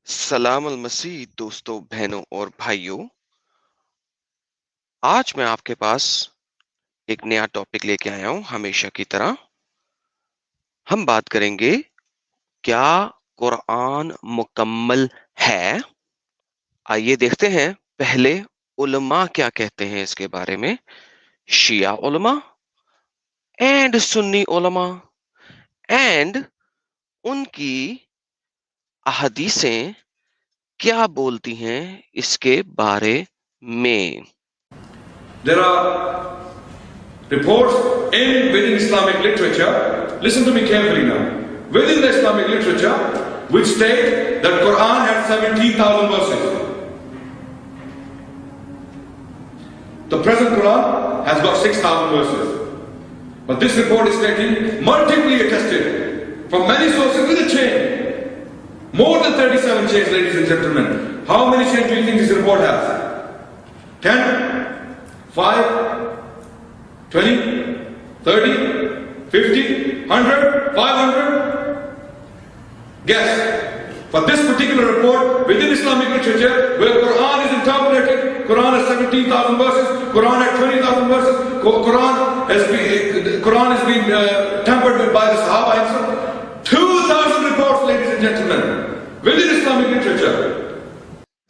सलाम अलमसीह दोस्तों, बहनों और भाइयों। आज मैं आपके पास एक नया टॉपिक लेके आया हूं। हमेशा की तरह हम बात करेंगे, क्या कुरान मुकम्मल है? आइए देखते हैं पहले उलमा क्या कहते हैं इसके बारे में। शिया उलमा एंड सुन्नी उलमा एंड उनकी अहदीसें क्या बोलती हैं इसके बारे में। There are reports within Islamic literature, listen to me carefully now, within the Islamic literature which state that Quran has 17,000 verses. The present Quran has got 6,000 verses. But this report is stating, multiply attested from many sources with a chain. More than 37 chains, ladies and gentlemen. How many chains do you think this report has? 10? 5, 20, 30, 50, 100, 500? Guess. For this particular report, within Islamic literature, where Quran is interpreted, Quran has 17,000 verses, Quran has 20,000 verses, Quran has been tempered by the Sahaba himself. 2,000 reports, ladies and gentlemen, within Islamic literature.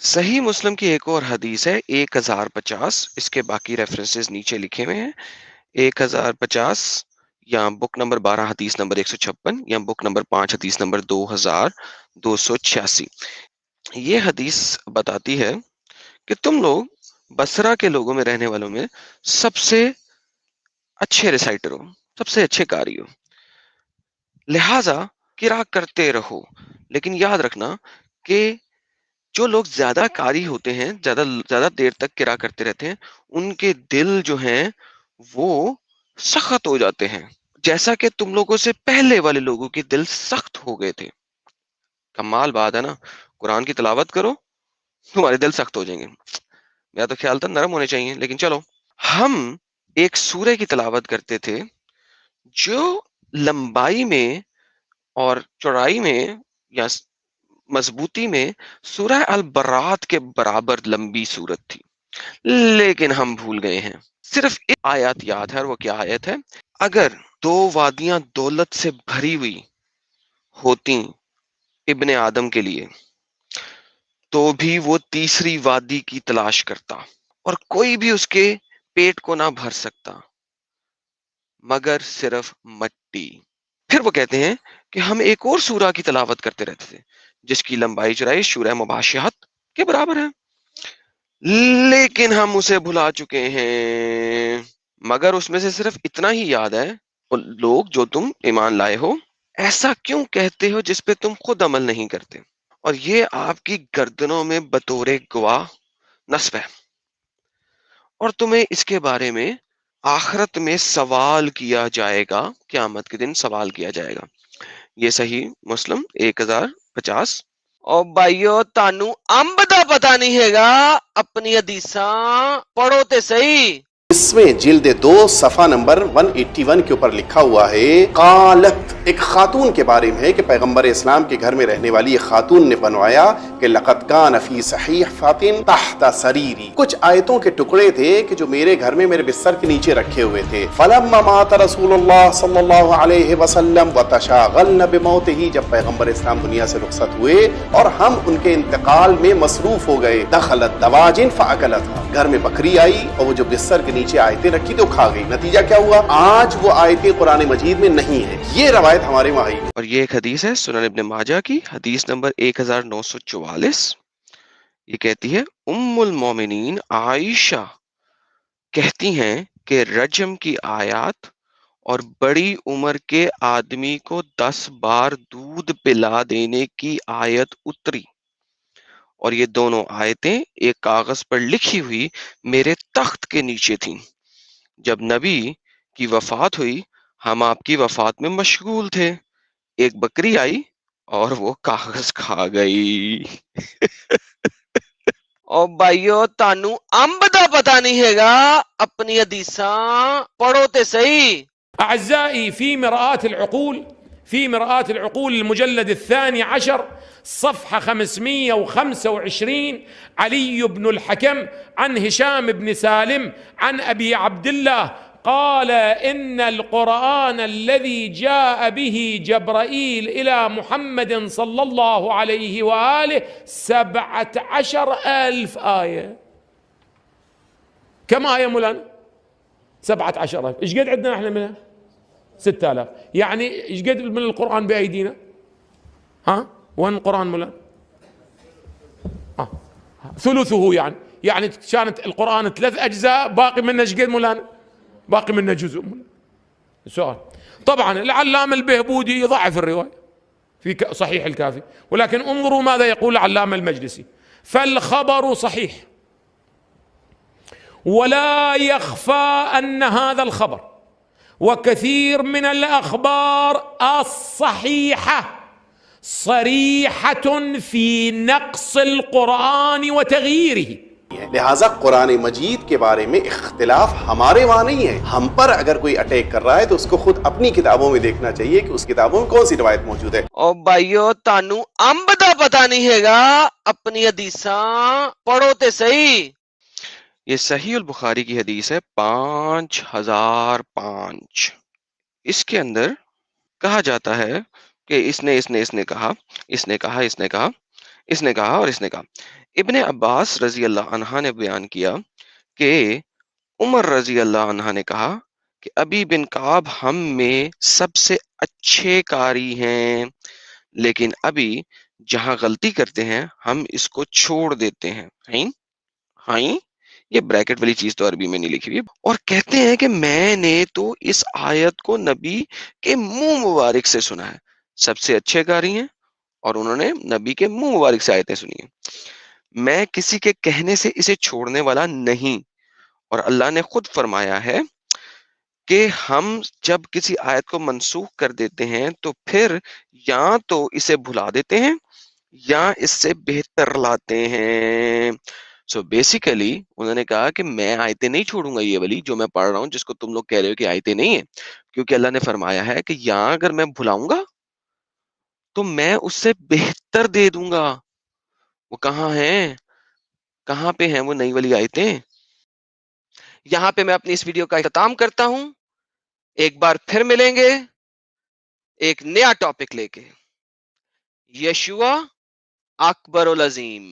सही मुस्लिम की एक और हदीस है 1050। इसके बाकी references नीचे लिखे हुए हैं। 1050 या बुक नंबर 12 हदीस नंबर 156 या बुक नंबर 5 हदीस नंबर 2286। ये हदीस बताती है कि तुम लोग बसरा के लोगों में रहने वालों में सबसे अच्छे रिसाइटर हो, सबसे अच्छे कारी हो, लिहाजा किरा करते रहो। लेकिन याद रखना कि जो लोग ज्यादा कारी होते हैं, ज्यादा देर तक किरा करते रहते हैं, उनके दिल जो हैं वो सख्त हो जाते हैं, जैसा कि तुम लोगों से पहले वाले लोगों के दिल सख्त हो गए थे। कमाल बात है ना। कुरान की तिलावत करो, तुम्हारे दिल सख्त हो जाएंगे। मेरा तो ख्याल था नरम होने चाहिए, लेकिन चलो। हम एक सूरह की तिलावत करते थे जो लंबाई में और चौड़ाई में या मजबूती में सूरह अल बरात के बराबर लंबी सूरत थी, लेकिन हम भूल गए हैं। सिर्फ एक आयत याद है, और वो क्या आयत है? अगर दो वादियां दौलत से भरी हुई होती इब्ने आदम के लिए, तो भी वो तीसरी वादी की तलाश करता और कोई भी उसके पेट को ना भर सकता मगर सिर्फ मट्टी। फिर वो कहते हैं कि हम एक और सूरा की तिलावत करते रहते थे जिसकी लंबाई चौड़ाई सूरह मुबाशहत के बराबर है, लेकिन हम उसे भुला चुके हैं। मगर उसमें से सिर्फ इतना ही याद है, उन लोग जो तुम ईमान लाए हो ऐसा क्यों कहते हो जिस पे तुम खुद अमल नहीं करते, और ये आपकी गर्दनों में बतौरे गवाह नस्ब है, और तुम्हें इसके बारे में आखिरत में सवाल किया जाएगा, क़यामत के दिन सवाल किया जाएगा। ये सही मुस्लिम 1050। और भाइयों, तानू अंब दा पता नहीं हैगा, अपनी हदीसां पढ़ो ते सही। इसमें जिल्द 2 सफा नंबर 181 के ऊपर लिखा हुआ है, कालत, एक खातून के बारे में है कि पैगंबर इस्लाम के घर में रहने वाली एक खातून ने बनवाया कि लक़द कान फी सहीह फातिन तहत सरीरी, कुछ आयतों के टुकड़े थे कि जो मेरे घर में मेरे बिस्तर के नीचे रखे हुए थे। फलम्मा मात रसूलुल्लाह सल्लल्लाहु अलैहि वसल्लम व तशागलन बिमौतिही, जब पैगंबर इस्लाम दुनिया से रुखसत हुए और हम उनके इंतकाल में मसरूफ हो गए, दखलत दवाजिन फअकलतहा, घर में बकरी आई और वो जो बिस्तर के नीचे आयतें रखी तो खा गई। नतीजा क्या हुआ? आज वो आयतें कुरान मजीद में नहीं है। ये रवायत हमारे वहां ही। और ये एक हदीस है सुनन इब्ने माजा की, हदीस नंबर 1944। ये कहती है, उम्मुल मोमिनीन आयशा कहती हैं कि रजम की आयत और बड़ी उम्र के आदमी को 10 बार दूध पिला देने की आयत उतरी, और ये दोनों आयतें एक कागज पर लिखी हुई मेरे तख्त के नीचे थीं। जब नबी की वफात हुई, हम आपकी वफात में मशगूल थे। एक बकरी आई और वो कागज खा गई। और भाइयों, तानू अंब दा पता नहीं हैगा, अपनी हदीसां पढ़ो ते सही। أعزائي في مرآة العقول، في مرآة العقول المجلد 12 صفحة 525، علي بن الحكم عن هشام بن سالم عن أبي عبد الله قال: إن القرآن الذي جاء به جبرائيل إلى محمد صلى الله عليه وآله 17,000 آية. كم آية مولانا؟ 17,000. إيش قد عندنا احنا منها؟ 6,000. يعني إيش قد من القرآن بأيدينا؟ ها؟ وين القرآن مولانا؟ ثلثه. يعني كانت القرآن 3 أجزاء، باقي منه إيش قد مولانا؟ باقي منه جزء مولانا. سؤال. طبعا العلامة البهبودي يضعف الرواية في صحيح الكافي، ولكن انظروا ماذا يقول العلامة المجلسي: فالخبر صحيح، ولا يخفى أن هذا الخبر وكثير من الأخبار الصحيحة صريحة في نقص القرآن وتغييره. لہذا قرآن مجید کے بارے میں اختلاف ہمارے وہاں نہیں ہے. ہم پر اگر کوئی اٹیک کر رہا ہے تو اس کو خود اپنی کتابوں میں دیکھنا چاہیے کہ اس کتابوں میں کون سی روایت موجود ہے. او بھائیو تانوں انب دا پتہ نہیں ہے گا، اپنی حدیثاں پڑھو تے صحیح. یہ صحیح البخاری کی حدیث ہے 5005. اس کے اندر کہا جاتا ہے کہ اس نے کہا اور اس نے کہا. ابن عباس رضی اللہ عنہ نے بیان کیا کہ عمر رضی اللہ عنہ نے کہا کہ ابی بن کعب ہم میں سب سے اچھے قاری ہیں، لیکن ابھی جہاں غلطی کرتے ہیں ہم اس کو چھوڑ دیتے ہیں. ہاں یہ بریکٹ والی چیز تو عربی میں نہیں لکھی ہوئی. اور کہتے ہیں کہ میں نے تو اس آیت کو نبی کے منہ مبارک سے سنا ہے. سب سے اچھے قاری ہیں اور انہوں نے نبی کے منہ مبارک سے آیتیں سنی ہیں. میں کسی کے کہنے سے اسے چھوڑنے والا نہیں، اور اللہ نے خود فرمایا ہے کہ ہم جب کسی آیت کو منسوخ کر دیتے ہیں تو پھر یا تو اسے بھلا دیتے ہیں یا اس سے بہتر لاتے ہیں. سو بیسیکلی انہوں نے کہا کہ میں آیتیں نہیں چھوڑوں گا، یہ والی جو میں پڑھ رہا ہوں جس کو تم لوگ کہہ رہے ہو کہ آیتیں نہیں ہیں، کیونکہ اللہ نے فرمایا ہے کہ یا اگر میں بھلاؤں گا تو میں اس سے بہتر دے دوں گا. وہ کہاں ہیں، کہاں پہ ہیں وہ نئی والی آیتیں؟ یہاں پہ میں اپنی اس ویڈیو کا اختتام کرتا ہوں. ایک بار پھر ملیں گے ایک نیا ٹاپک لے کے. یشوع اکبر العظیم.